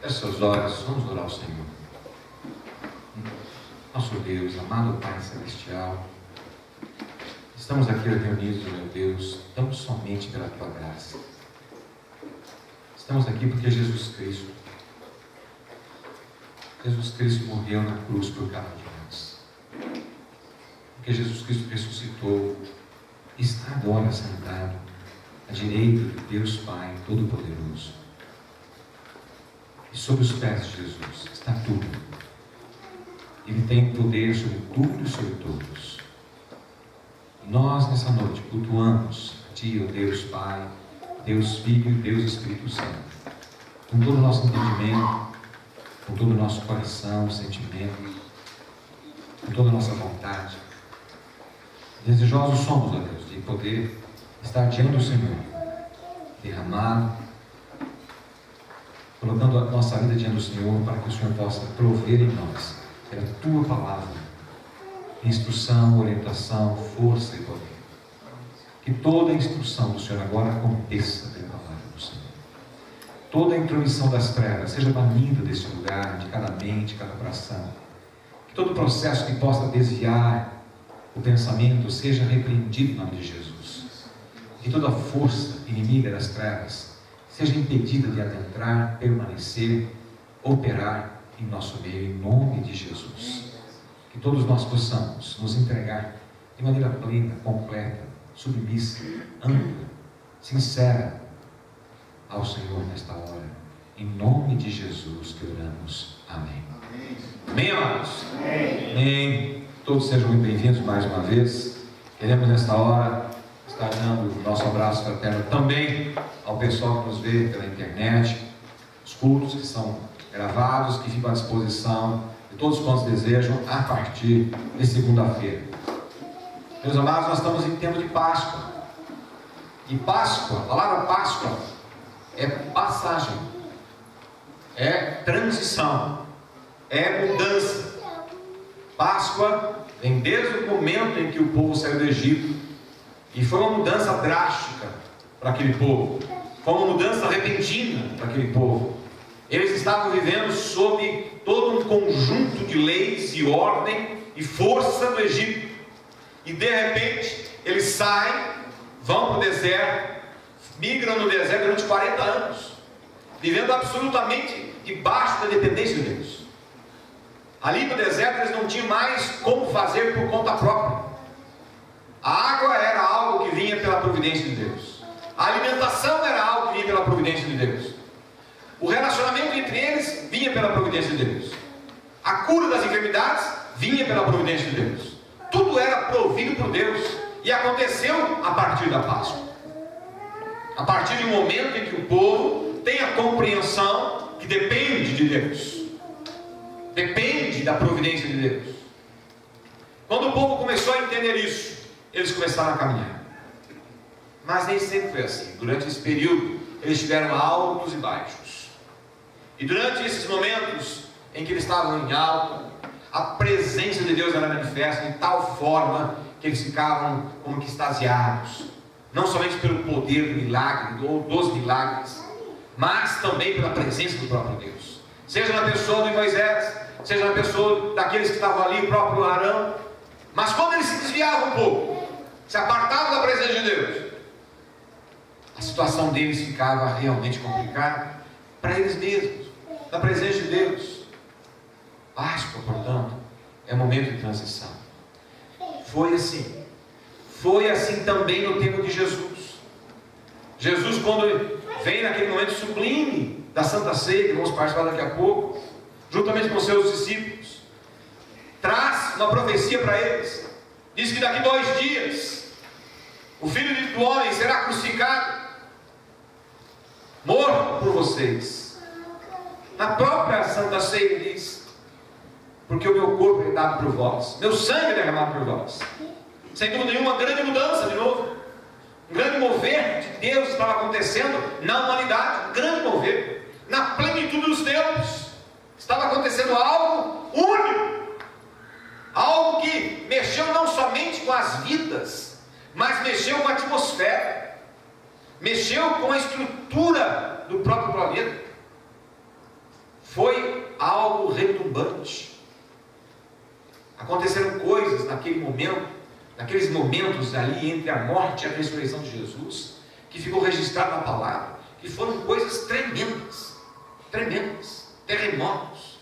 Feche seus olhos, vamos orar ao Senhor. Nosso Deus, amado Pai Celestial, estamos aqui reunidos, meu Deus, tão somente pela Tua graça. Estamos aqui porque Jesus Cristo morreu na cruz por cada um de nós. Porque Jesus Cristo ressuscitou e está agora sentado à direita de Deus Pai Todo-Poderoso. E sobre os pés de Jesus está tudo. Ele tem poder sobre tudo e sobre todos. E nós, nessa noite, cultuamos a Ti, ó Deus Pai, Deus Filho e Deus Espírito Santo, com todo o nosso entendimento, com todo o nosso coração, sentimento, com toda a nossa vontade. Desejosos somos, ó Deus, de poder estar diante do Senhor, derramado, colocando a nossa vida diante do Senhor, para que o Senhor possa prover em nós, pela Tua palavra, instrução, orientação, força e poder. Que toda a instrução do Senhor agora aconteça pela palavra do Senhor. Toda a intromissão das trevas seja banida deste lugar, de cada mente, de cada coração. Que todo processo que possa desviar o pensamento seja repreendido em nome de Jesus. Que toda força inimiga das trevas seja impedida de adentrar, permanecer, operar em nosso meio, em nome de Jesus. Que todos nós possamos nos entregar de maneira plena, completa, submissa, ampla, sincera ao Senhor nesta hora. Em nome de Jesus que oramos. Amém. Amém, amados? Amém. Todos sejam muito bem-vindos mais uma vez. Queremos nesta hora estar dando o nosso abraço fraterno também ao pessoal que nos vê pela internet, os cultos que são gravados, que ficam à disposição de todos quantos desejam a partir de segunda-feira. Meus amados, nós estamos em tempo de Páscoa. E Páscoa, a palavra Páscoa é passagem, é transição, é mudança. Páscoa vem desde o momento em que o povo saiu do Egito, e foi uma mudança drástica para aquele povo, foi uma mudança repentina para aquele povo. Eles estavam vivendo sob todo um conjunto de leis e ordem e força do Egito, e de repente eles saem, vão para o deserto, migram no deserto durante 40 anos, vivendo absolutamente debaixo da dependência de Deus. Ali no deserto eles não tinham mais como fazer por conta própria. A água era algo que vinha pela providência de Deus, a alimentação era algo que vinha pela providência de Deus, o relacionamento entre eles vinha pela providência de Deus, a cura das enfermidades vinha pela providência de Deus. Tudo era provido por Deus, e aconteceu a partir da Páscoa, a partir de um momento em que o povo tem a compreensão que depende de Deus, depende da providência de Deus. Quando o povo começou a entender isso, eles começaram a caminhar. Mas nem sempre foi assim. Durante esse período eles tiveram altos e baixos, e durante esses momentos em que eles estavam em alta, a presença de Deus era manifesta de tal forma que eles ficavam como que extasiados, não somente pelo poder do milagre ou dos milagres, mas também pela presença do próprio Deus, seja na pessoa de Moisés, seja na pessoa daqueles que estavam ali, o próprio Arão. Mas quando eles se desviavam um pouco, se apartavam da presença de Deus, a situação deles ficava realmente complicada para eles mesmos, na presença de Deus. Páscoa, portanto, é um momento de transição. Foi assim também no tempo de Jesus. Jesus, quando vem naquele momento sublime da Santa Ceia, que vamos participar daqui a pouco, juntamente com seus discípulos, traz uma profecia para eles. Diz que daqui 2 dias o Filho do Homem será crucificado, morto por vocês. Na própria Santa Ceia diz: porque o meu corpo é dado por vós, meu sangue é derramado por vós. Sem dúvida nenhuma, uma grande mudança de novo, um grande mover de Deus estava acontecendo na humanidade, um grande mover, na plenitude dos tempos. Estava acontecendo algo único, algo que mexeu não somente com as vidas, mas mexeu com a atmosfera, mexeu com a estrutura do próprio planeta. Foi algo retumbante. Aconteceram coisas naquele momento, naqueles momentos ali entre a morte e a ressurreição de Jesus, que ficou registrado na palavra, que foram coisas tremendas, terremotos,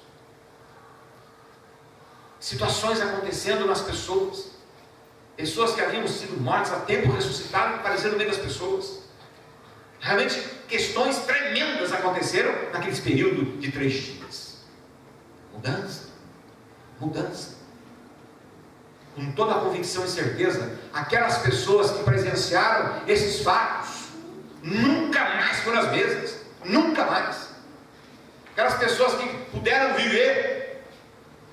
situações acontecendo nas pessoas, pessoas que haviam sido mortas há tempo ressuscitaram e apareceram no meio das pessoas. Realmente questões tremendas aconteceram naquele período de 3 dias. Mudança. Com toda a convicção e certeza, aquelas pessoas que presenciaram esses fatos nunca mais foram as mesmas, nunca mais. Aquelas pessoas que puderam viver,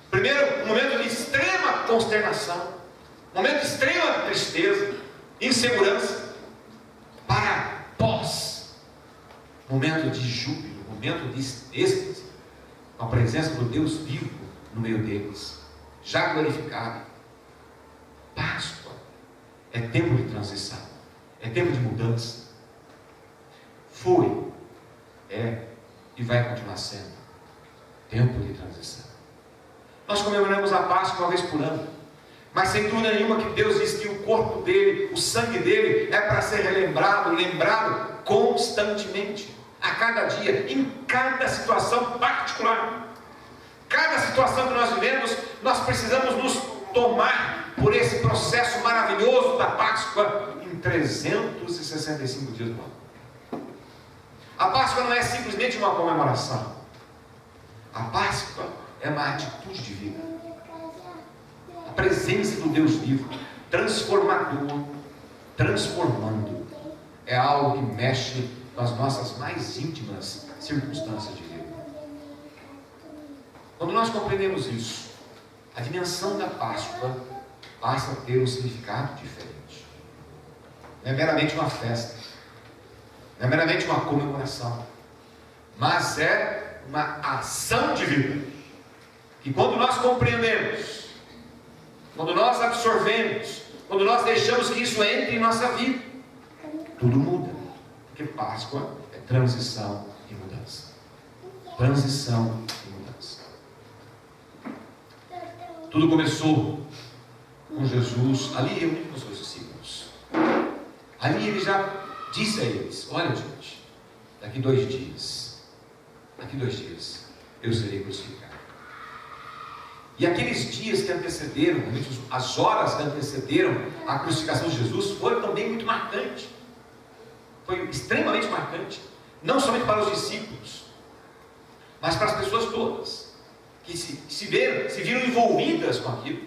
primeiro, um momento de extrema consternação, um momento de extrema tristeza, insegurança, para pós, momento de júbilo, momento de êxtase, com a presença do Deus vivo no meio deles, já glorificado. Páscoa é tempo de transição, é tempo de mudança. Foi, é e vai continuar sendo tempo de transição. Nós comemoramos a Páscoa uma vez por ano, mas sem dúvida nenhuma que Deus diz que o corpo dele, o sangue dele é para ser lembrado constantemente, a cada dia, em cada situação particular. Cada situação que nós vivemos, nós precisamos nos tomar por esse processo maravilhoso da Páscoa em 365 dias do ano. A Páscoa não é simplesmente uma comemoração. A Páscoa é uma atitude de vida. A presença do Deus vivo, transformador, transformando, é algo que mexe com as nossas mais íntimas circunstâncias de vida. Quando nós compreendemos isso, a dimensão da Páscoa passa a ter um significado diferente. Não é meramente uma festa, não é meramente uma comemoração, mas é uma ação de vida. E quando nós compreendemos, quando nós absorvemos, quando nós deixamos que isso entre em nossa vida, tudo muda. Porque Páscoa é transição e mudança. Transição e mudança. Tudo começou com Jesus ali reunido com os seus discípulos. Ali ele já disse a eles: olha, gente, daqui 2 dias eu serei crucificado. E aqueles dias que antecederam, as horas que antecederam a crucificação de Jesus, foram também muito marcantes. Foi extremamente marcante, não somente para os discípulos, mas para as pessoas todas, que se viram envolvidas com aquilo.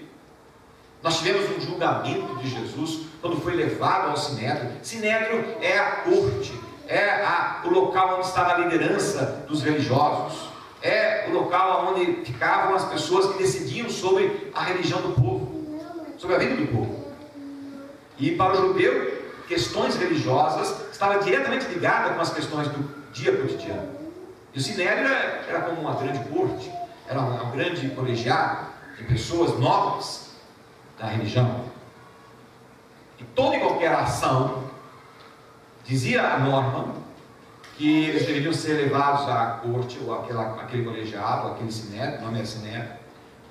Nós tivemos um julgamento de Jesus, quando foi levado ao Sinédrio. Sinédrio é a corte, o local onde estava a liderança dos religiosos, é o local onde ficavam as pessoas que decidiam sobre a religião do povo, sobre a vida do povo. E para o judeu, questões religiosas estavam diretamente ligadas com as questões do dia cotidiano. E o Sinédrio era como uma grande corte, era um grande colegiado de pessoas nobres da religião. E toda e qualquer ação, dizia a norma, que eles deveriam ser levados à corte, ou aquele colegiado, ou aquele Sinédrio, o nome é Sinédrio,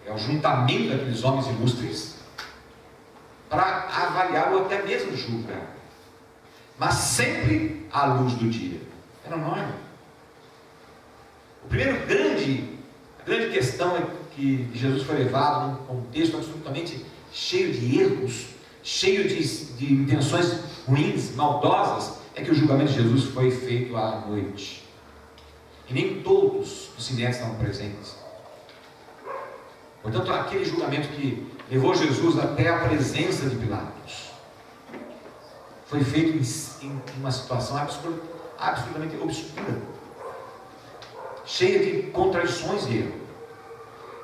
é o juntamento daqueles homens ilustres, para avaliar ou até mesmo julgar, mas sempre à luz do dia. Era a norma. A grande questão é que Jesus foi levado num contexto absolutamente cheio de erros, cheio de intenções ruins, maldosas, é que o julgamento de Jesus foi feito à noite. E nem todos os sinédrios estavam presentes. Portanto, aquele julgamento que levou Jesus até a presença de Pilatos foi feito em uma situação absolutamente obscura, cheia de contradições e erro.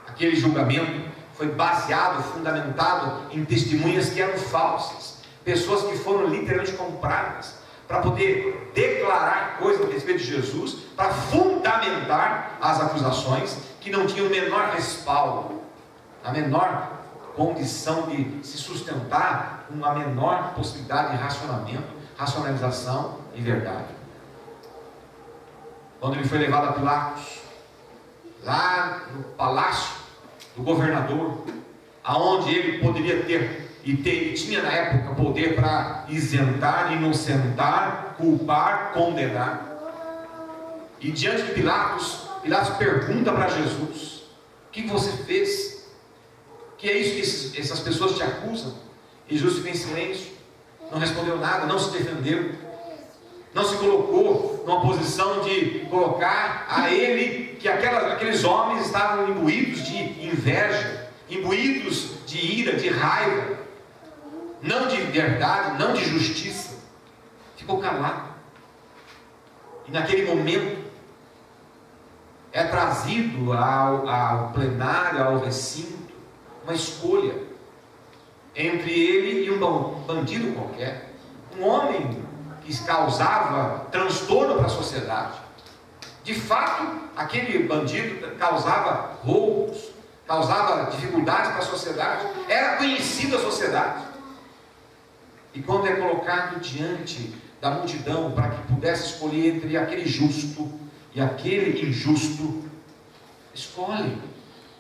Aquele julgamento foi baseado, fundamentado em testemunhas que eram falsas, pessoas que foram literalmente compradas para poder declarar coisas a respeito de Jesus, para fundamentar as acusações que não tinham o menor respaldo, a menor condição de se sustentar, uma menor possibilidade de racionamento, racionalização e verdade. Quando ele foi levado a Pilatos, lá no palácio do governador, aonde ele poderia ter e tinha na época poder para isentar, inocentar, culpar, condenar. E diante de Pilatos pergunta para Jesus: o que você fez? Que é isso que essas pessoas te acusam? E Jesus fica em silêncio, não respondeu nada, não se defendeu, não se colocou numa posição de colocar a ele que aqueles homens estavam imbuídos de inveja, imbuídos de ira, de raiva, não de verdade, não de justiça. Ficou calado. E naquele momento é trazido ao plenário, ao recinto, uma escolha entre ele e um bandido qualquer, um homem que causava transtorno para a sociedade. De fato, aquele bandido causava roubos, causava dificuldades para a sociedade, era conhecido a sociedade. E quando é colocado diante da multidão para que pudesse escolher entre aquele justo e aquele injusto, escolhe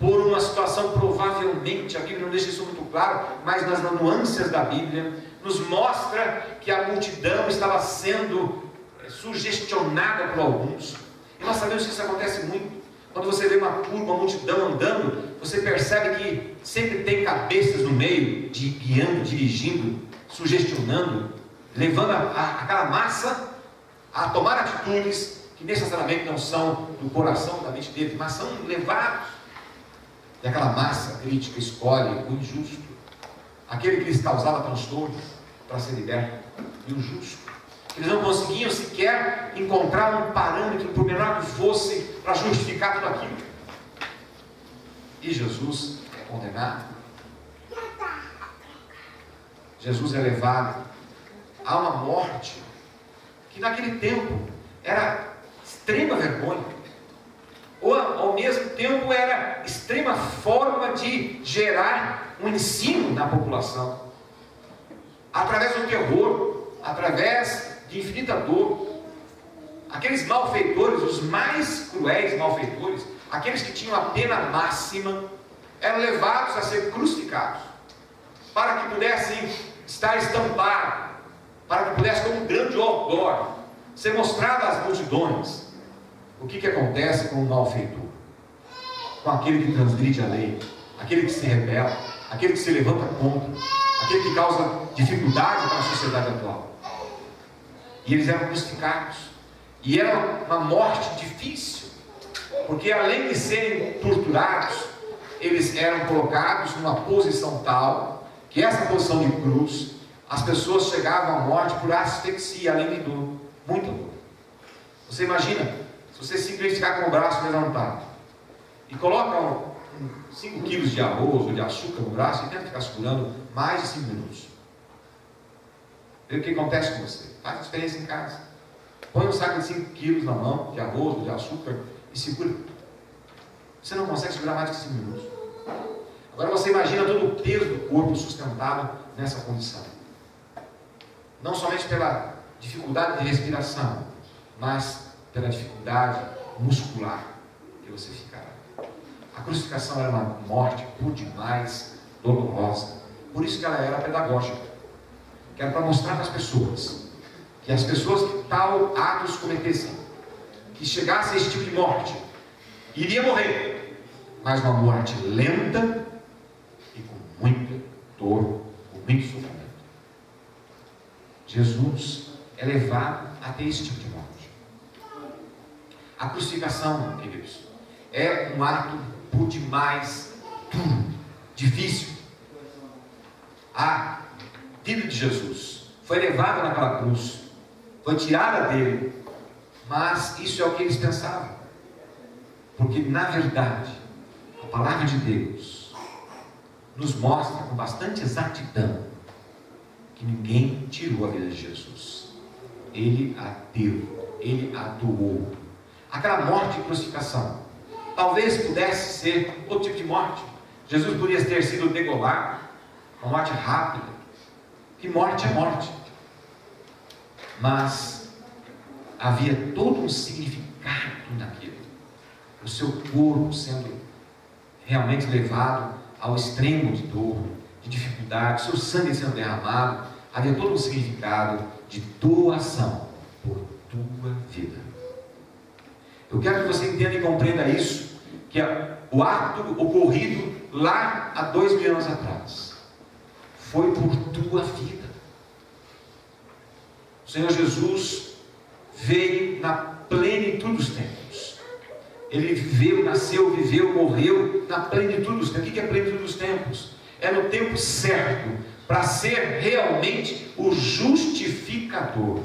por uma situação, provavelmente, a Bíblia não deixa isso muito claro, mas nas nuances da Bíblia nos mostra que a multidão estava sendo sugestionada por alguns. E nós sabemos que isso acontece muito. Quando você vê uma turma, uma multidão andando, você percebe que sempre tem cabeças no meio, guiando, dirigindo, sugestionando, levando aquela massa a tomar atitudes que necessariamente não são do coração, da mente deles, mas são levados. E aquela massa crítica escolhe o injusto, aquele que lhes causava transtorno, para ser liberto, e o justo. Eles não conseguiam sequer encontrar um parâmetro, por menor que fosse, para justificar tudo aquilo. E Jesus é condenado. Jesus é levado a uma morte que naquele tempo era extrema vergonha, ou ao mesmo tempo era extrema forma de gerar um ensino na população, através do terror, através de infinita dor. Aqueles malfeitores, os mais cruéis malfeitores, aqueles que tinham a pena máxima, eram levados a ser crucificados, para que pudessem estar estampados, para que pudesse, como um grande outdoor, ser mostrado às multidões o que acontece com o malfeitor, com aquele que transgride a lei, aquele que se rebela, aquele que se levanta contra, aquele que causa dificuldade para a sociedade atual. E eles eram crucificados, e era uma morte difícil, porque além de serem torturados, eles eram colocados numa posição tal, que essa posição de cruz, as pessoas chegavam à morte por asfixia, além de dor, muita dor. Você imagina, se você simplesmente ficar com o braço levantado, e coloca 5 quilos de arroz ou de açúcar no braço, e tenta ficar segurando mais de 5 minutos. Vê o que acontece com você. Faz a experiência em casa. Põe um saco de 5 quilos na mão, de arroz ou de açúcar, e segura. Você não consegue segurar mais de 5 minutos. Agora você imagina todo o peso do corpo sustentado nessa condição. Não somente pela dificuldade de respiração, mas pela dificuldade muscular que você ficará. A crucificação era uma morte por demais dolorosa. Por isso que ela era pedagógica. Que era para mostrar para as pessoas que as pessoas que tal atos cometessem, que chegasse a esse tipo de morte, iria morrer, mas uma morte lenta e com muita dor, com muito sofrimento. Jesus é levado a ter esse tipo de morte. A crucificação, queridos, é um ato por demais duro, difícil. A vida de Jesus foi levada naquela cruz, foi tirada dele, mas isso é o que eles pensavam, porque na verdade a palavra de Deus nos mostra com bastante exatidão que ninguém tirou a vida de Jesus, ele a deu, ele a doou. Aquela morte de crucificação talvez pudesse ser outro tipo de morte. Jesus poderia ter sido degolado, uma morte rápida, que morte é morte, mas havia todo um significado naquilo. o seu corpo sendo realmente levado ao extremo de dor, de dificuldade, o seu sangue sendo derramado, havia todo um significado de doação por tua vida. Eu quero que você entenda e compreenda isso, que o ato ocorrido lá há 2000 anos atrás foi por tua vida. O Senhor Jesus veio na plenitude dos tempos. Ele viveu, nasceu, viveu, morreu na plenitude dos tempos. O que é a plenitude dos tempos? É no tempo certo, para ser realmente o justificador.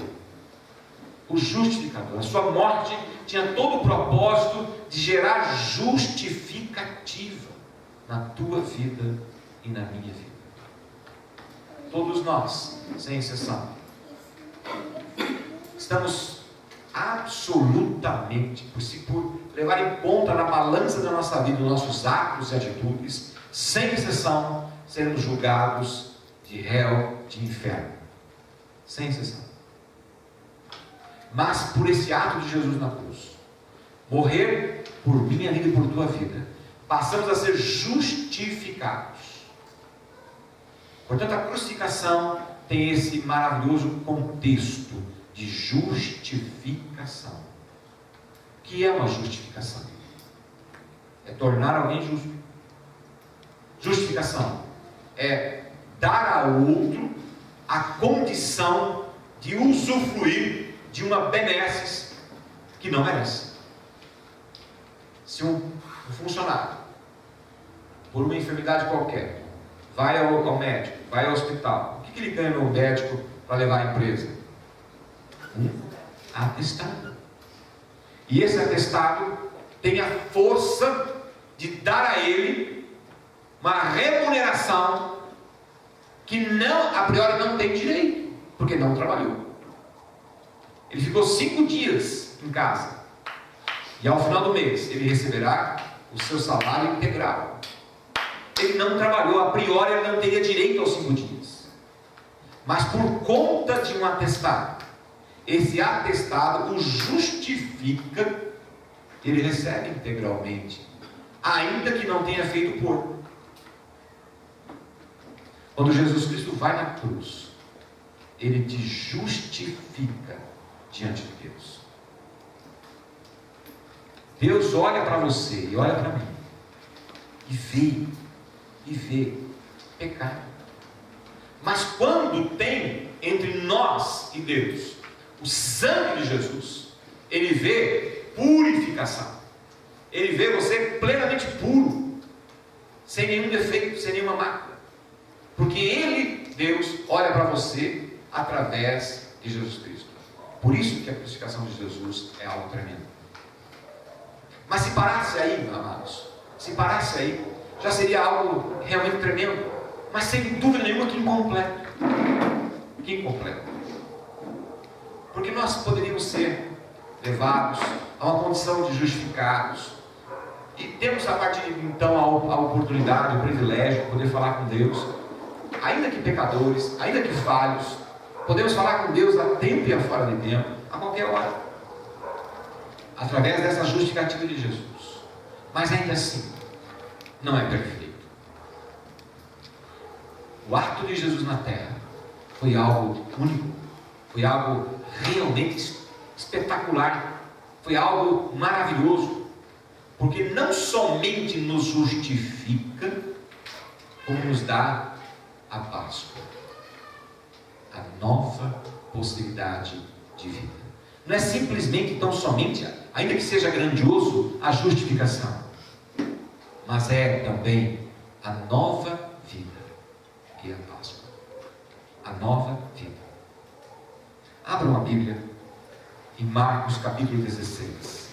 O justificador. A sua morte tinha todo o propósito de gerar justificativa na tua vida e na minha vida. Todos nós, sem exceção, estamos absolutamente, por levar em conta na balança da nossa vida, nossos atos e atitudes, sem exceção, seremos julgados de réu de inferno. Sem exceção. Mas por esse ato de Jesus na cruz, morrer por minha vida e por tua vida, passamos a ser justificados. Portanto, a crucificação tem esse maravilhoso contexto de justificação. O que é uma justificação? É tornar alguém justo. Justificação é dar ao outro a condição de usufruir de uma benesses que não merece. Se um funcionário, por uma enfermidade qualquer, vai ao médico, vai ao hospital, o que ele ganha no médico para levar à empresa? Atestado. E esse atestado tem a força de dar a ele uma remuneração que não, a priori não tem direito, porque não trabalhou. Ele ficou 5 dias em casa, e ao final do mês ele receberá o seu salário integral. Ele não trabalhou, a priori ele não teria direito aos 5 dias, mas por conta de um atestado, esse atestado o justifica, ele recebe integralmente, ainda que não tenha feito por. Quando Jesus Cristo vai na cruz, ele te justifica diante de Deus. Deus olha para você e olha para mim e vê pecado. Mas quando tem entre nós e Deus o sangue de Jesus, ele vê purificação. Ele vê você plenamente puro, sem nenhum defeito, sem nenhuma mácula. Porque ele, Deus, olha para você através de Jesus Cristo. Por isso que a crucificação de Jesus é algo tremendo. Mas se parasse aí, meus amados, se parasse aí, já seria algo realmente tremendo, mas sem dúvida nenhuma que incompleto. Que incompleto. Porque nós poderíamos ser levados a uma condição de justificados, e temos a partir de então a oportunidade, o privilégio de poder falar com Deus, ainda que pecadores, ainda que falhos, podemos falar com Deus a tempo e a fora de tempo, a qualquer hora, através dessa justificativa de Jesus. Mas ainda assim, não é perfeito. O ato de Jesus na terra foi algo único, foi algo realmente espetacular, foi algo maravilhoso, porque não somente nos justifica, como nos dá a Páscoa, a nova possibilidade de vida. Não é simplesmente, tão somente, ainda que seja grandioso, a justificação, mas é também a nova vida, que é a Páscoa. A nova vida. Abra uma Bíblia em Marcos capítulo 16.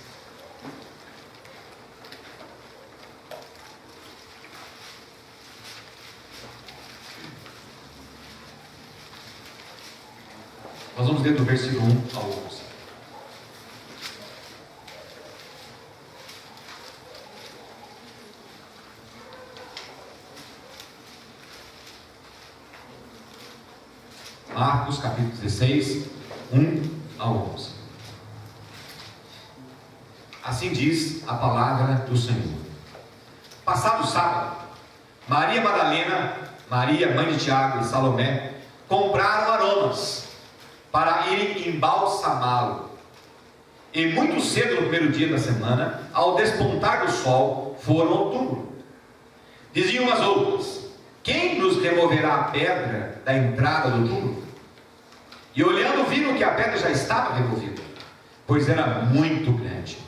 Nós vamos ler do versículo 1 ao 11. Marcos capítulo 16, 1 ao 11. Assim diz a palavra do Senhor. Passado o sábado, Maria Madalena, Maria, mãe de Tiago, e Salomé compraram aromas para irem embalsamá-lo. E muito cedo no primeiro dia da semana, ao despontar do sol, foram ao túmulo. Diziam umas outras: quem nos removerá a pedra da entrada do túmulo? E olhando, viram que a pedra já estava removida, pois era muito grande.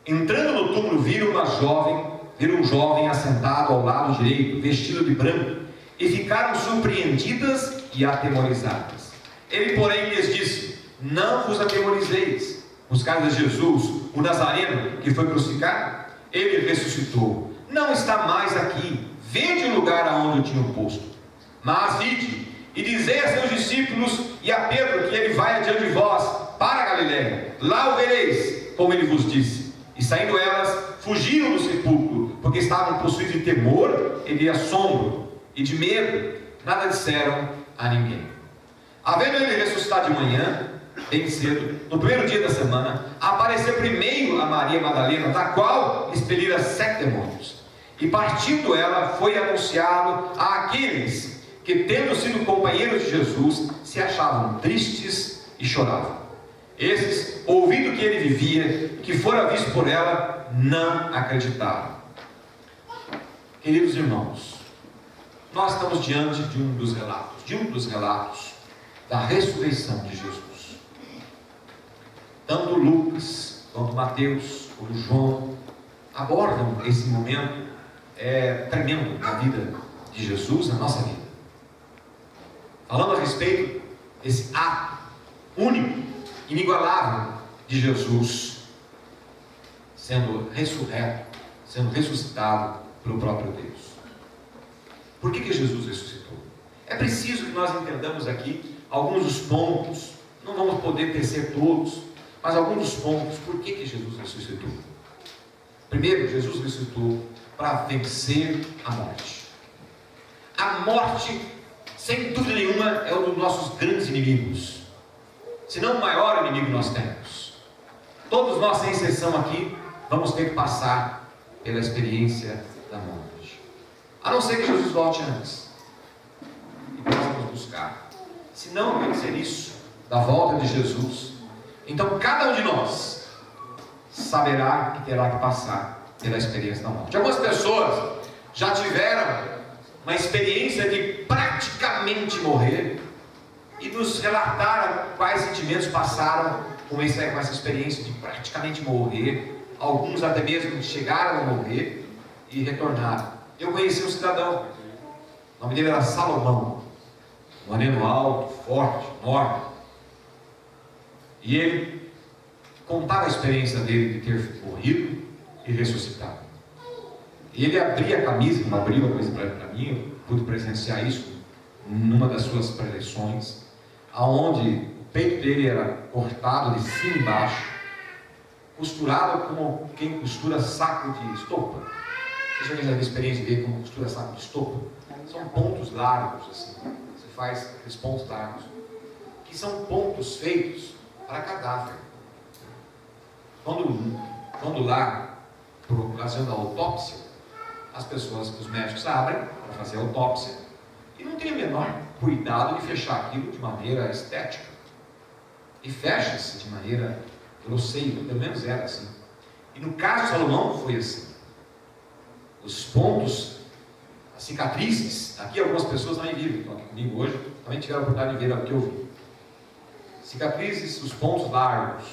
Entrando no túmulo, viram um jovem assentado ao lado direito, vestido de branco, e ficaram surpreendidas e atemorizadas. Ele, porém, lhes disse: não vos atemorizeis, buscai Jesus, o Nazareno, que foi crucificado. Ele ressuscitou, não está mais aqui, vede o lugar aonde o tinham posto. Mas ide e dizei a seus discípulos e a Pedro que ele vai adiante de vós para a Galiléia, lá o vereis, como ele vos disse. E saindo elas, fugiram do sepulcro, porque estavam possuídos de temor e de assombro e de medo. Nada disseram a ninguém. Havendo ele ressuscitado de manhã, bem cedo, no primeiro dia da semana, apareceu primeiro a Maria Madalena, da qual expelira 7 demônios. E partindo ela, foi anunciado a aqueles que, tendo sido companheiros de Jesus, se achavam tristes e choravam. Esses, ouvindo que ele vivia, que fora visto por ela, não acreditaram. Queridos irmãos, nós estamos diante de um dos relatos da ressurreição de Jesus. Tanto Lucas, quanto Mateus, quanto João, abordam esse momento tremendo na vida de Jesus, na nossa vida. Falando a respeito desse ato único, inigualável de Jesus sendo ressurreto, sendo ressuscitado pelo próprio Deus. Por que Jesus ressuscitou? É preciso que nós entendamos aqui alguns dos pontos. Não vamos poder tecer todos, mas alguns dos pontos. Por que Jesus ressuscitou? Primeiro, Jesus ressuscitou para vencer a morte. A morte, sem dúvida nenhuma, é um dos nossos grandes inimigos, se não o maior inimigo que nós temos. Todos nós, sem exceção aqui, vamos ter que passar pela experiência da morte, a não ser que Jesus volte antes e possamos buscar. Se não acontecer isso, da volta de Jesus, então cada um de nós saberá que terá que passar pela experiência da morte. Algumas pessoas já tiveram uma experiência de praticamente morrer e nos relataram quais sentimentos passaram com essa experiência de praticamente morrer. Alguns até mesmo chegaram a morrer e retornaram. Eu conheci um cidadão, o nome dele era Salomão, moreno alto, forte, enorme, e ele contava a experiência dele de ter morrido e ressuscitado. E ele abria a camisa, não abriu a camisa para mim, eu pude presenciar isso numa das suas preleções, aonde o peito dele era cortado de cima e embaixo, costurado como quem costura saco de estopa. Vocês já tiveram a experiência de ver como costura saco de estopa? São pontos largos assim, você faz aqueles pontos largos, que são pontos feitos para cadáver. Quando lá, por ocasião da autópsia, os médicos abrem para fazer a autópsia e não tem o menor cuidado de fechar aquilo de maneira estética, e fecha-se de maneira grosseira, pelo menos era assim. E no caso de Salomão foi assim. Os pontos, as cicatrizes, aqui algumas pessoas também viram, estão aqui comigo hoje, também tiveram a oportunidade de ver o que eu vi. Cicatrizes, os pontos largos,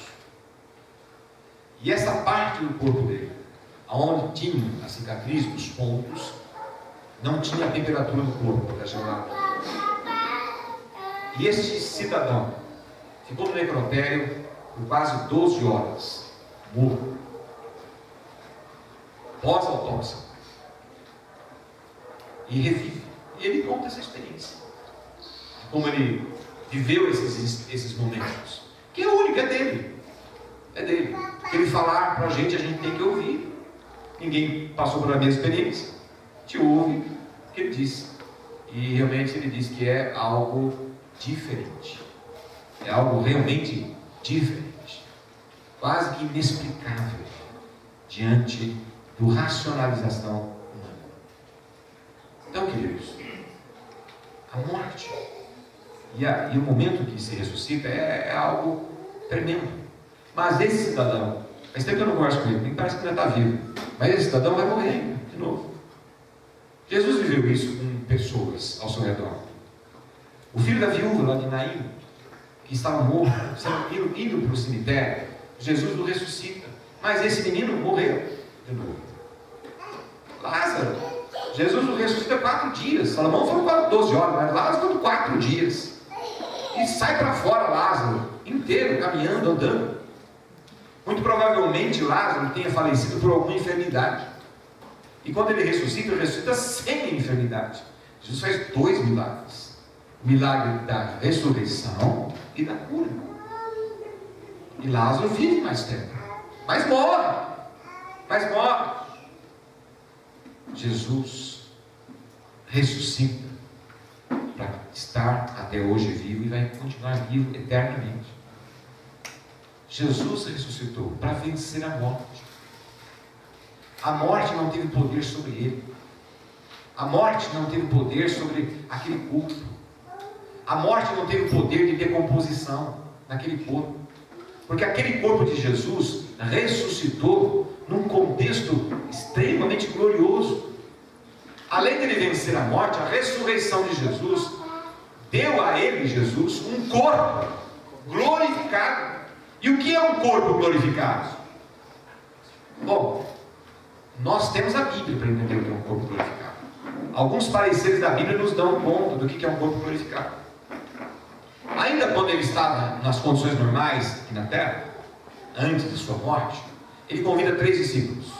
e essa parte do corpo dele, aonde tinha a cicatriz, os pontos, não tinha a temperatura do corpo para gelar. E este cidadão ficou no necrotério por quase 12 horas, morto, pós-autópsia, e revive. E ele conta essa experiência, como ele viveu esses momentos, que é único, é dele. Ele falar para a gente tem que ouvir. Ninguém passou pela mesma experiência, te ouve o que ele disse, e realmente ele diz que é algo diferente, é algo realmente diferente. quase que inexplicável diante do racionalização humana. Então, queridos, a morte e o momento que se ressuscita é algo tremendo. Mas esse cidadão, faz tempo que eu não converso com ele, nem parece que ainda está vivo, mas esse cidadão vai morrer de novo. Jesus viveu isso com pessoas ao seu redor. O filho da viúva lá de Naim, que estava morto, indo para o cemitério, Jesus o ressuscita, mas esse menino morreu de novo. Lázaro, Jesus o ressuscita 4 dias. Salomão foram para 12 horas, mas Lázaro foram 4 dias. E sai para fora Lázaro, inteiro, caminhando, andando. Muito provavelmente Lázaro tenha falecido por alguma enfermidade. E quando ele ressuscita sem enfermidade. Jesus faz 2 milagres: o milagre da ressurreição e da cura. E Lázaro vive mais tempo, mas morre. Jesus ressuscita para estar até hoje vivo e vai continuar vivo eternamente. Jesus ressuscitou para vencer a morte. A morte não teve poder sobre ele. A morte não teve poder sobre aquele corpo. A morte não teve poder de decomposição naquele corpo. Porque aquele corpo de Jesus ressuscitou num contexto extremamente glorioso. Além de ele vencer a morte, a ressurreição de Jesus deu a ele, Jesus, um corpo glorificado. E o que é um corpo glorificado? Bom, nós temos a Bíblia para entender o que é um corpo glorificado. Alguns pareceres da Bíblia nos dão conta do que é um corpo glorificado. Ainda quando ele estava nas condições normais aqui na terra, antes de sua morte, ele convida 3 discípulos: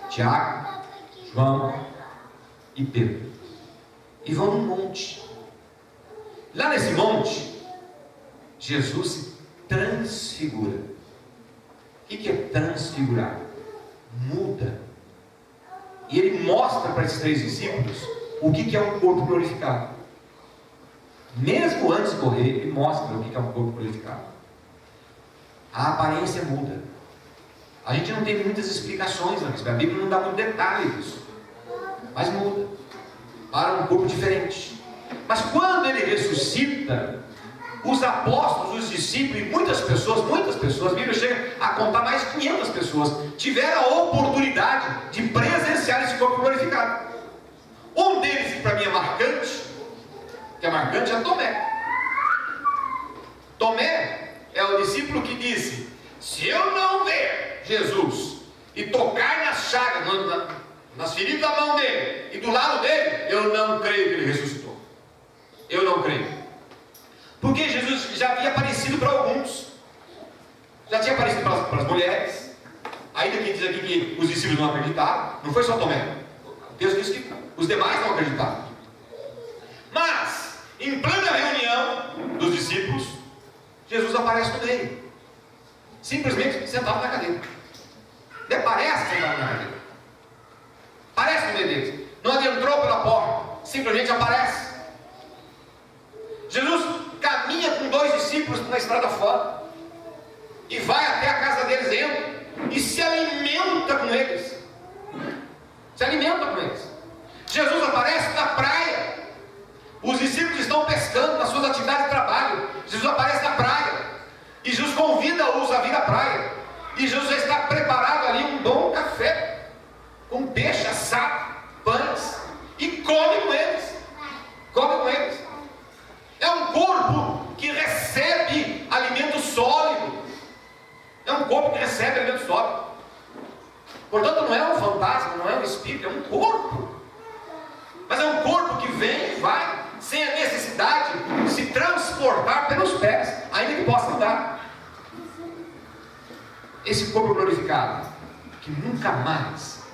Tiago, João e Pedro, e vão num monte. Lá nesse monte, Jesus se transfigura. O que é transfigurar? Muda. E ele mostra para esses 3 discípulos o que é um corpo glorificado. Mesmo antes de morrer, ele mostra o que é um corpo glorificado. A aparência muda. A gente não tem muitas explicações, a Bíblia não dá muito detalhe disso, mas muda para um corpo diferente. Mas quando ele ressuscita, os apóstolos, os discípulos e muitas pessoas, a Bíblia chega a contar mais de 500 pessoas, tiveram a oportunidade de presenciar esse corpo glorificado. Um deles, que para mim é marcante, é Tomé. Tomé é o discípulo que disse: se eu não ver Jesus e tocar nas chagas, nas feridas da mão dele e do lado dele, eu não creio que ele ressuscitou. Eu não creio. Porque Jesus já havia aparecido para alguns, já tinha aparecido para as mulheres, ainda que diz aqui que os discípulos não acreditaram. Não foi só Tomé, o texto diz que os demais não acreditaram. Mas em plena reunião dos discípulos, Jesus aparece no meio, simplesmente sentado na cadeira. Ele aparece sentado na cadeira, aparece no meio deles, não adentrou pela porta, simplesmente aparece. Jesus caminha com 2 discípulos na estrada fora e vai até a casa deles, entra e se alimenta com eles. Jesus aparece na praia. Os discípulos estão pescando nas suas atividades de trabalho. Jesus aparece na praia e Jesus convida-os a vir à praia. E Jesus já está preparado ali um bom café com peixe assado, pães, e come com eles. É um corpo que recebe alimento sólido. Portanto, não é um fantasma, não é um espírito, é um corpo. Mas é um corpo que vem e vai, sem a necessidade de se transportar pelos pés, ainda que possa andar. Esse corpo glorificado, que nunca mais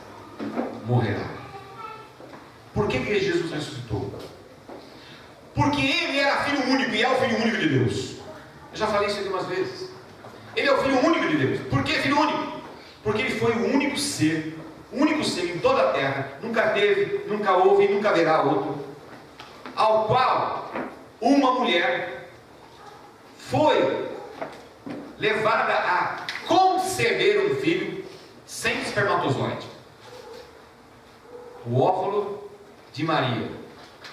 morrerá. Por que Jesus ressuscitou? Porque ele era filho único e é o filho único de Deus. Eu já falei isso aqui umas vezes. Ele é o filho único de Deus. Por que filho único? Porque ele foi o único ser em toda a terra, nunca teve, nunca houve e nunca haverá outro, ao qual uma mulher foi levada a conceber um filho sem espermatozoide. O óvulo de Maria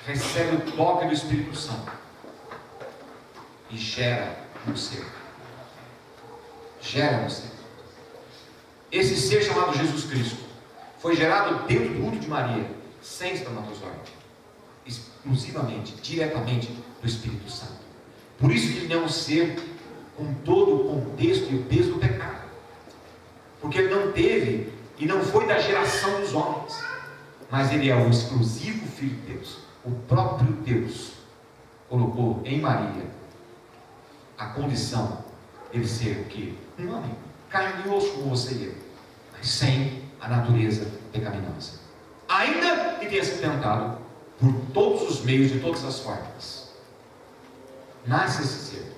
recebe o toque do Espírito Santo e gera um ser. Gera um ser. Esse ser chamado Jesus Cristo foi gerado dentro do útero de Maria, sem espermatozoide, exclusivamente, diretamente do Espírito Santo. Por isso que ele é um ser com todo o contexto e o peso do pecado, porque ele não teve e não foi da geração dos homens, mas ele é o exclusivo Filho de Deus. O próprio Deus colocou em Maria a condição de ele ser o quê? Um homem, carne e osso como você e eu, mas sem a natureza pecaminosa, ainda que tenha sido tentado por todos os meios, de todas as formas. Nasce esse ser.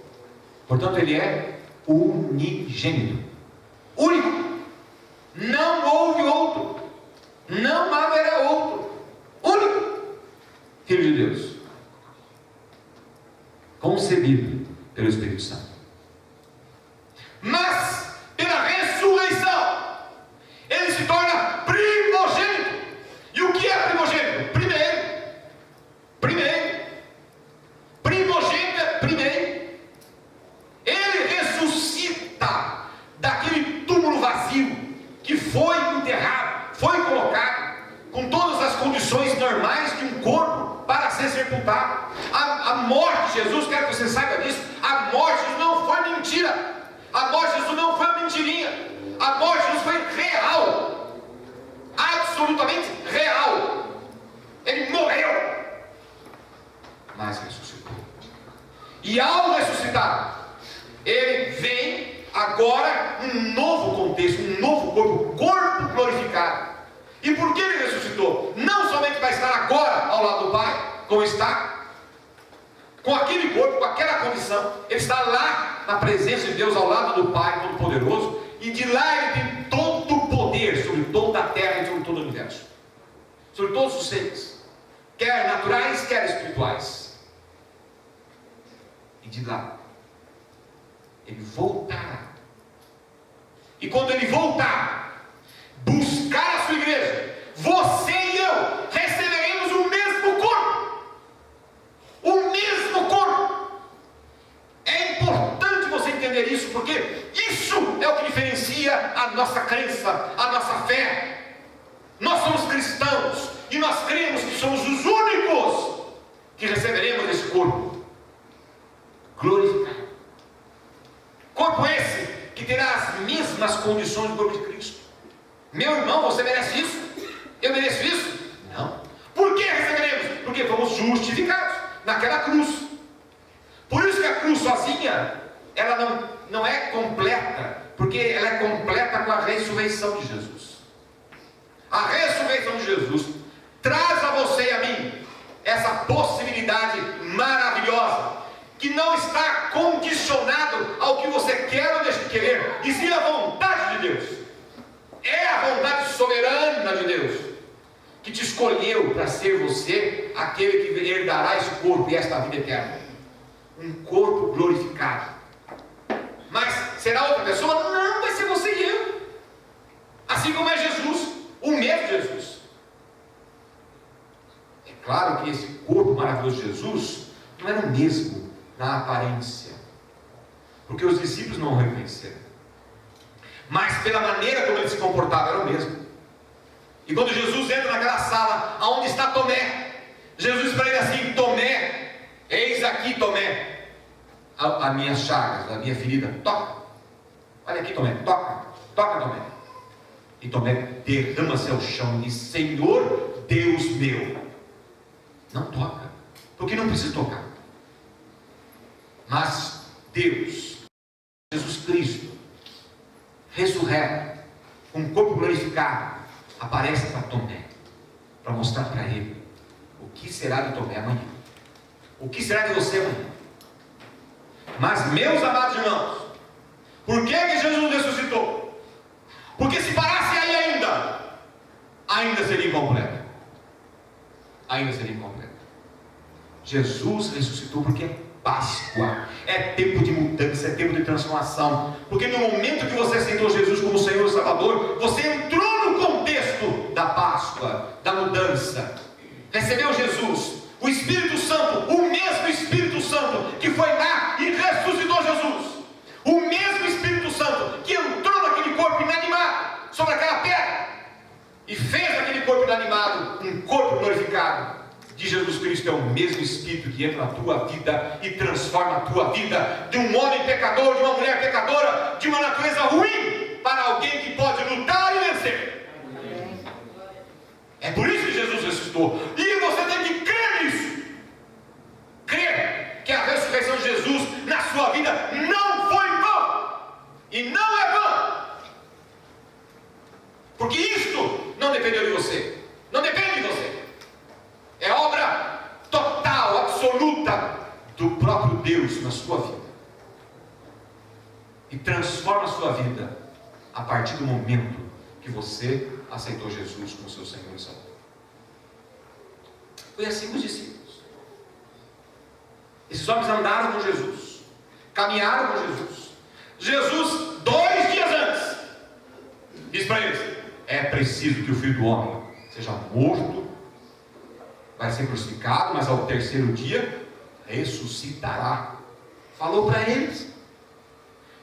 Portanto, ele é unigênito, único. Não houve outro, não haverá outro, único Filho de Deus, concebido pelo Espírito Santo. Mas pela ressurreição ele se torna primogênito. E o que é primogênito? Primogênito é primeiro. Ele ressuscita daquele túmulo vazio que foi enterrado, foi colocado com todas as condições normais de um corpo para ser sepultado. A morte de Jesus, quero que você saiba disso, a morte de Jesus não foi mentira, a morte de Jesus não foi mentirinha, a morte de Jesus foi real, absolutamente real. Ele morreu, mas ressuscitou. E ao ressuscitar, ele vem agora num novo contexto, um novo corpo glorificado. E por que ele ressuscitou? Não somente vai estar agora ao lado do Pai, como está, com aquele corpo, com aquela condição, ele está lá na presença de Deus, ao lado do Pai Todo-Poderoso, e de lá ele tem todo o poder sobre toda a terra e sobre todo o universo, sobre todos os seres, quer naturais, quer espirituais. E de lá ele voltará. E quando ele voltar, buscar a sua igreja, você e eu receberemos o mesmo corpo. O mesmo corpo. É importante você entender isso, porque isso é o que diferencia a nossa crença, a nossa fé. Nós somos cristãos e nós cremos que somos os únicos que receberemos esse corpo glorificado. Corpo esse que terá as mesmas condições do corpo de Cristo. Meu irmão, você merece isso? Eu mereço isso? Não. Por que receberemos? Porque fomos justificados naquela cruz. Por isso que a cruz sozinha, ela não é completa, porque ela é completa com a ressurreição de Jesus. A ressurreição de Jesus traz a você e a mim essa possibilidade maravilhosa, que não está condicionado ao que você quer ou deixa de querer, e sim a vontade de Deus. É a vontade soberana de Deus que te escolheu para ser você aquele que herdará esse corpo e esta vida eterna, um corpo glorificado. Mas será outra pessoa? Não, vai ser você e eu, assim como é Jesus, o mesmo Jesus. É claro que esse corpo maravilhoso de Jesus não era o mesmo na aparência, porque os discípulos não o reconheceram, mas pela maneira como ele se comportava era o mesmo. E quando Jesus entra naquela sala onde está Tomé, Jesus diz para ele assim: Tomé, eis aqui Tomé, as minhas chagas, a minha ferida, toca, olha aqui Tomé, toca Tomé. E Tomé derrama-se ao chão e diz: Senhor Deus meu. Não toca, porque não precisa tocar. Mas Deus, Jesus Cristo, ressurreto, com um corpo glorificado, aparece para Tomé, para mostrar para ele o que será de Tomé amanhã, o que será de você amanhã. Mas, meus amados irmãos, por que Jesus ressuscitou? Porque se parasse aí ainda seria incompleto. Jesus ressuscitou porque Páscoa, é tempo de mudança, é tempo de transformação, porque no momento que você aceitou Jesus como Senhor e Salvador, você entrou no contexto da Páscoa, da mudança, recebeu Jesus, o Espírito Santo, o mesmo Espírito Santo que foi lá e ressuscitou Jesus, o mesmo Espírito Santo que entrou naquele corpo inanimado, sobre aquela terra, e fez aquele corpo inanimado um corpo glorificado. De Jesus Cristo é o mesmo Espírito que entra na tua vida e transforma a tua vida, de um homem pecador, de uma mulher pecadora, de uma natureza ruim, para alguém que pode lutar e vencer. É por isso que Jesus ressuscitou, e você tem que crer nisso, crer que a ressurreição de Jesus na sua vida não foi vã, e não é vã, porque isto não dependeu de você, não depende de você. É obra total, absoluta do próprio Deus na sua vida. E transforma a sua vida a partir do momento que você aceitou Jesus como seu Senhor e Salvador. Foi assim com os discípulos. Esses homens andaram com Jesus, caminharam com Jesus. Jesus, 2 dias antes, diz para eles: é preciso que o Filho do Homem seja morto, vai ser crucificado, mas ao terceiro dia ressuscitará. Falou para eles.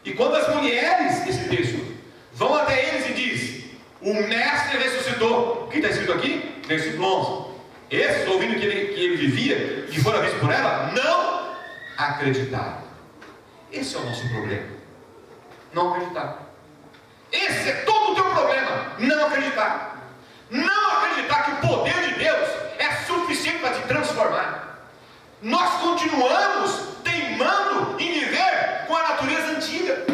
E quando as mulheres, esse texto, vão até eles e diz: o mestre ressuscitou. O que está escrito aqui? Versículo 11. Esses, ouvindo que ele vivia e foram vistos por ela, não acreditaram. Esse é o nosso problema, não acreditar. Esse é todo o teu problema, não acreditar. Não acreditar que o poder de Deus é suficiente para te transformar. Nós continuamos teimando em viver com a natureza antiga.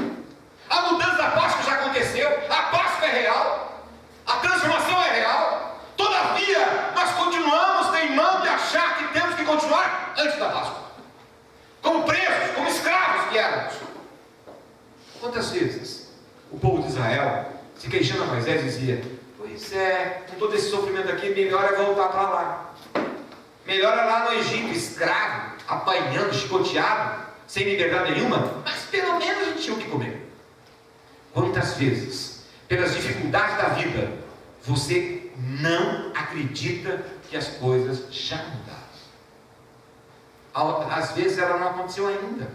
A mudança da Páscoa já aconteceu, a Páscoa é real, a transformação é real. Todavia, nós continuamos teimando de achar que temos que continuar antes da Páscoa, como presos, como escravos que éramos. Quantas vezes o povo de Israel, se queixando a Moisés, dizia: pois é, com todo esse sofrimento aqui, melhor é voltar para lá. Melhor é lá no Egito, escravo, apanhando, chicoteado, sem liberdade nenhuma, mas pelo menos a gente tinha o que comer. Quantas vezes, pelas dificuldades da vida, você não acredita que as coisas já mudaram? Às vezes ela não aconteceu ainda,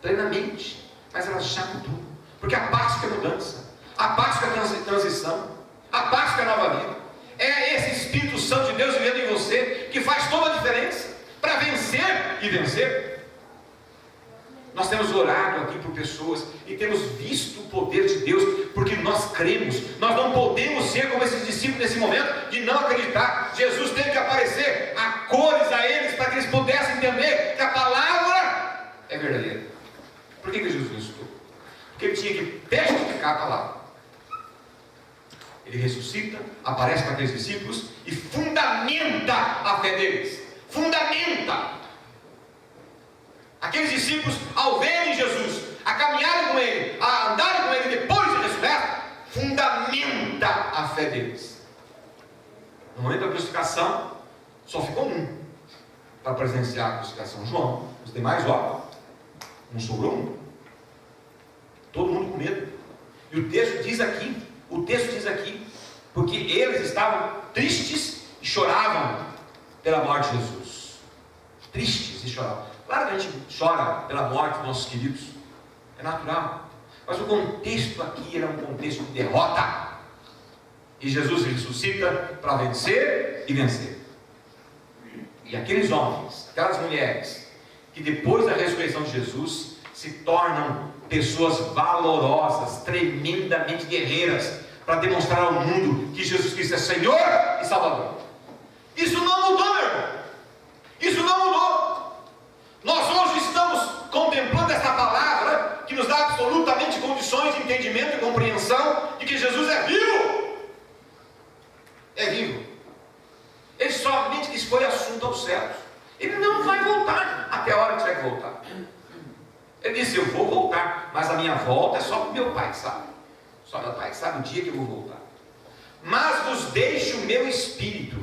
plenamente, mas ela já mudou. Porque a Páscoa é mudança, a Páscoa é transição, a Páscoa é nova vida. É esse Espírito Santo de Deus vivendo em você que faz toda a diferença para vencer e vencer. Nós temos orado aqui por pessoas e temos visto o poder de Deus, porque nós cremos. Nós não podemos ser como esses discípulos nesse momento de não acreditar. Jesus teve que aparecer a cores a eles para que eles pudessem entender que a palavra é verdadeira. Por que Jesus ressuscitou? Porque ele tinha que testificar a palavra. Ele ressuscita, aparece para aqueles discípulos e fundamenta a fé deles. Fundamenta. Aqueles discípulos, ao verem Jesus, a caminharem com Ele, a andarem com Ele depois de ressurreto, fundamenta a fé deles. No momento da crucificação, só ficou um para presenciar a crucificação: João. Os demais, não sobrou um. Todo mundo com medo. E o texto diz aqui, porque eles estavam tristes e choravam pela morte de Jesus. Tristes e choravam. Claro que a gente chora pela morte dos nossos queridos, é natural, mas o contexto aqui era um contexto de derrota, e Jesus ressuscita para vencer e vencer. E aqueles homens, aquelas mulheres, que depois da ressurreição de Jesus se tornam pessoas valorosas, tremendamente guerreiras, para demonstrar ao mundo que Jesus Cristo é Senhor e Salvador. Isso não mudou, meu irmão. Isso não mudou. Nós hoje estamos contemplando essa palavra que nos dá absolutamente condições de entendimento e compreensão de que Jesus é vivo. É vivo. Ele somente que foi assunto aos céus. Ele não vai voltar até a hora que tiver que voltar. Ele disse: eu vou voltar, mas a minha volta é só para o meu Pai, sabe? Só meu Pai sabe o dia que eu vou voltar. Mas vos deixo o meu Espírito,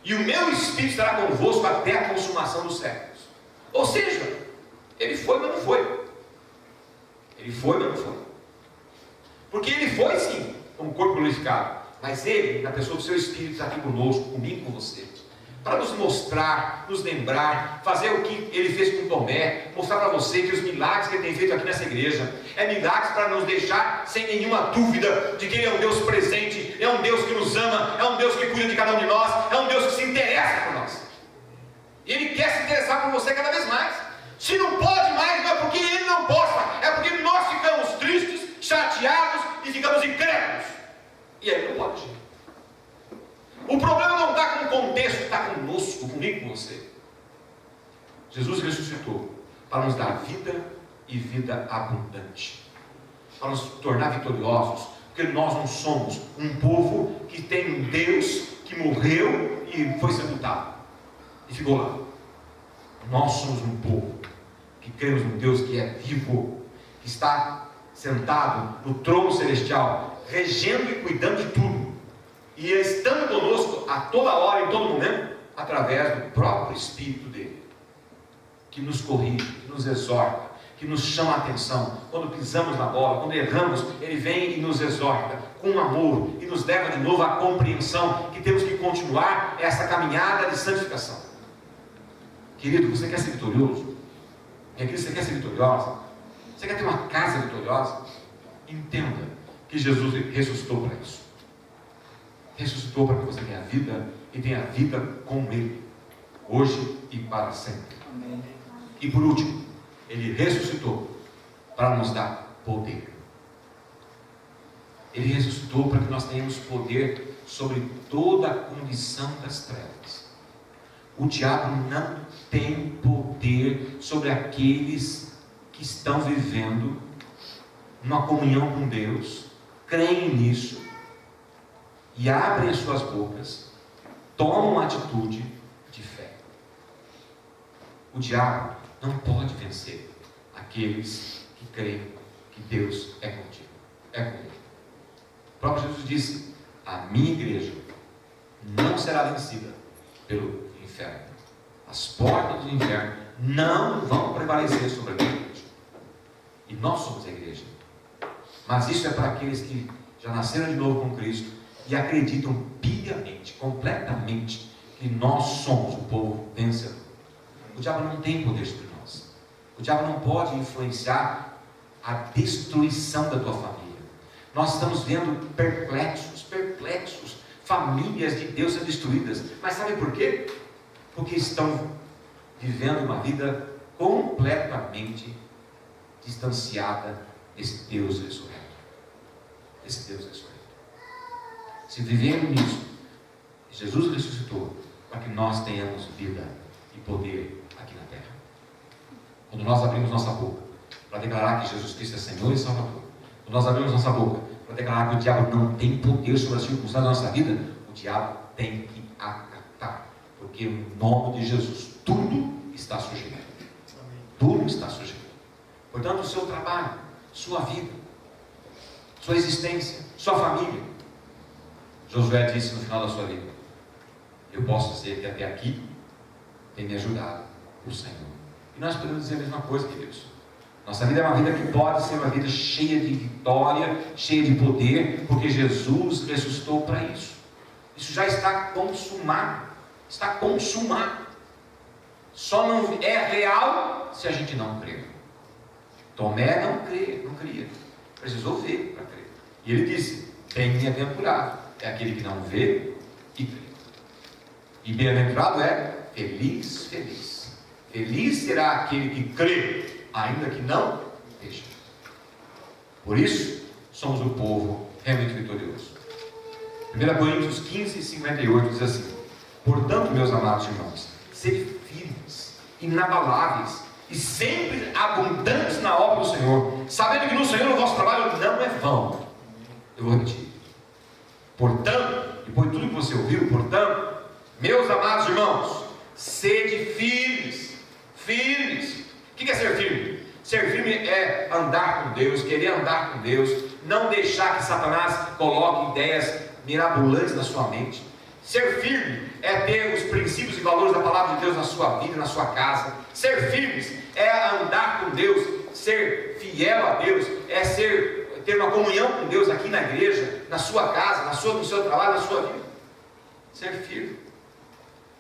e o meu Espírito estará convosco até a consumação dos séculos. Ou seja, Ele foi, mas não foi. Ele foi, mas não foi. Porque ele foi sim, como corpo glorificado. Mas ele, na pessoa do seu Espírito, está aqui conosco, comigo, com você, para nos mostrar, nos lembrar, fazer o que ele fez com Tomé, mostrar para você que os milagres que ele tem feito aqui nessa igreja, é milagres para nos deixar sem nenhuma dúvida de que ele é um Deus presente, é um Deus que nos ama, é um Deus que cuida de cada um de nós, é um Deus que se interessa por nós. E ele quer se interessar por você cada vez mais. Se não pode mais, não é porque ele não possa, é porque nós ficamos tristes, chateados e ficamos incrédulos. E aí não pode. O problema não está com o contexto, está conosco, comigo, com você. Jesus ressuscitou para nos dar vida e vida abundante, para nos tornar vitoriosos, porque nós não somos um povo que tem um Deus que morreu e foi sepultado e ficou lá. Nós somos um povo que cremos num Deus que é vivo, que está sentado no trono celestial, regendo e cuidando de tudo, e estando conosco a toda hora, em todo momento, através do próprio Espírito dele, que nos corrige, que nos exorta, que nos chama a atenção. Quando pisamos na bola, quando erramos, ele vem e nos exorta com amor e nos leva de novo à compreensão que temos que continuar essa caminhada de santificação. Querido, você quer ser vitorioso? Minha querida, você quer ser vitoriosa? Você quer ter uma casa vitoriosa? Entenda que Jesus ressuscitou para isso. Ressuscitou para que você tenha vida e tenha vida com Ele, hoje e para sempre. Amém. E por último, Ele ressuscitou para nos dar poder. Ele ressuscitou para que nós tenhamos poder sobre toda a condição das trevas. O diabo não tem poder sobre aqueles que estão vivendo uma comunhão com Deus, creem nisso e abrem as suas bocas, tomam uma atitude de fé. O diabo não pode vencer aqueles que creem que Deus é contigo, é comigo. O próprio Jesus disse: a minha igreja não será vencida pelo inferno. As portas do inferno não vão prevalecer sobre a minha igreja. E nós somos a igreja. Mas isso é para aqueles que já nasceram de novo com Cristo e acreditam piamente, completamente, que nós somos o povo vencedor. O diabo não tem poder sobre nós. O diabo não pode influenciar a destruição da tua família. Nós estamos vendo perplexos, famílias de Deus sendo destruídas. Mas sabe por quê? Porque estão vivendo uma vida completamente distanciada desse Deus ressurreto. Esse Deus ressurreto. Se vivendo nisso, Jesus ressuscitou para que nós tenhamos vida e poder aqui na terra. Quando nós abrimos nossa boca para declarar que Jesus Cristo é Senhor e Salvador, quando nós abrimos nossa boca para declarar que o diabo não tem poder sobre as circunstâncias da nossa vida, o diabo tem que acatar, porque no nome de Jesus tudo está sujeito. Tudo está sujeito. Portanto, o seu trabalho, sua vida, sua existência, sua família. Josué disse no final da sua vida: eu posso dizer que até aqui tem me ajudado o Senhor. E nós podemos dizer a mesma coisa, queridos. Nossa vida é uma vida que pode ser uma vida cheia de vitória, cheia de poder, porque Jesus ressuscitou para isso. Isso já está consumado. Está consumado. Só não é real se a gente não crer. Tomé não cria. Precisou ver para crer. E ele disse: bem-aventurado é aquele que não vê e crê. E bem-aventurado é feliz. Feliz será aquele que crê, ainda que não veja. Por isso, somos o povo realmente vitorioso. 1 Coríntios 15, 58 diz assim: portanto, meus amados irmãos, sede firmes, inabaláveis e sempre abundantes na obra do Senhor, sabendo que no Senhor o vosso trabalho não é vão. Eu vou repetir. Portanto, depois de tudo que você ouviu, portanto, meus amados irmãos, sede firmes. O que é ser firme? Ser firme é andar com Deus, querer andar com Deus, não deixar que Satanás coloque ideias mirabolantes na sua mente. Ser firme é ter os princípios e valores da palavra de Deus na sua vida, na sua casa. Ser firmes é andar com Deus. Ser fiel a Deus é ter uma comunhão com Deus aqui na igreja, na sua casa, no seu trabalho, na sua vida. Ser firme.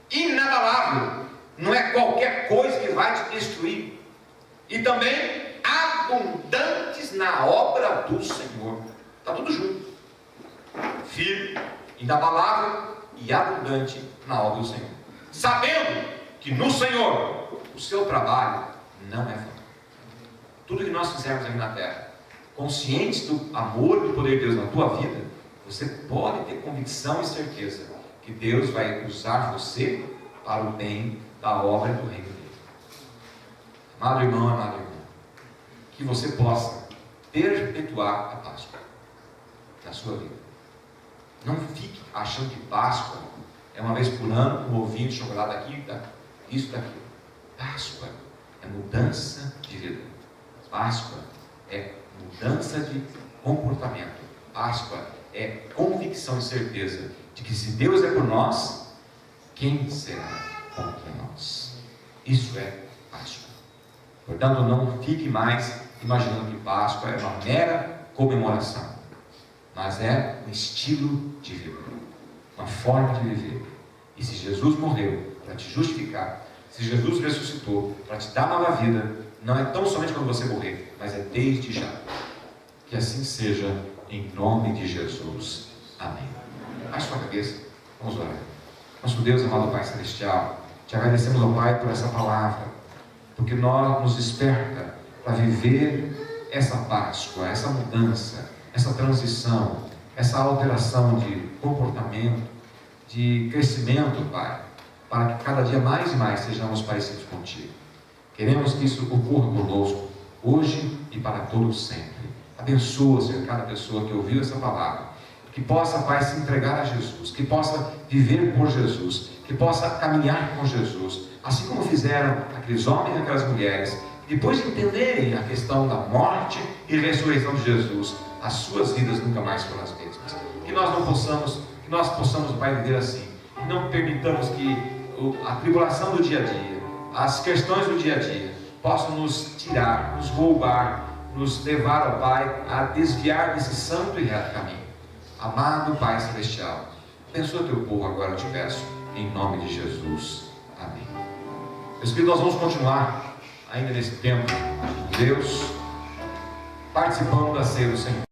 Inabalável. Não é qualquer coisa que vai te destruir. E também abundantes na obra do Senhor. Está tudo junto. Firme, inabalável e abundante na obra do Senhor. Sabendo que no Senhor o seu trabalho não é vão. Tudo que nós fizermos aqui na terra, conscientes do amor e do poder de Deus na tua vida, você pode ter convicção e certeza que Deus vai usar você para o bem da obra do reino dele. Amado irmão, amada irmã, que você possa perpetuar a Páscoa na sua vida. Não fique achando que Páscoa é uma vez por ano, um ovinho de chocolate daqui, isso, daquilo. Páscoa é mudança de vida. Páscoa é mudança de comportamento. Páscoa é convicção e certeza de que se Deus é por nós, quem será contra nós? Isso é Páscoa. Portanto, não fique mais imaginando que Páscoa é uma mera comemoração, mas é um estilo de vida, uma forma de viver. E se Jesus morreu para te justificar, se Jesus ressuscitou para te dar nova vida, não é tão somente quando você morrer, mas é desde já. Que assim seja, em nome de Jesus. Amém. Baixe sua cabeça, vamos orar. Nosso Deus, amado Pai Celestial, te agradecemos, ó Pai, por essa palavra, porque nos desperta para viver essa Páscoa, essa mudança, essa transição, essa alteração de comportamento, de crescimento, Pai, para que cada dia mais e mais sejamos parecidos contigo. Queremos que isso ocorra conosco, hoje e para todos sempre. Abençoa, Senhor, cada pessoa que ouviu essa palavra, que possa, Pai, se entregar a Jesus, que possa viver por Jesus, que possa caminhar com Jesus, assim como fizeram aqueles homens e aquelas mulheres, depois de entenderem a questão da morte e ressurreição de Jesus, as suas vidas nunca mais foram as mesmas. Que nós possamos, Pai, viver assim, e não permitamos que a tribulação do dia a dia, as questões do dia a dia, possam nos tirar, nos roubar, nos levar, ó Pai, a desviar desse santo e reto caminho. Amado Pai Celestial, abençoa teu povo agora, eu te peço, em nome de Jesus. Amém. Meus queridos, nós vamos continuar ainda nesse tempo de Deus, participando da ceia do Senhor.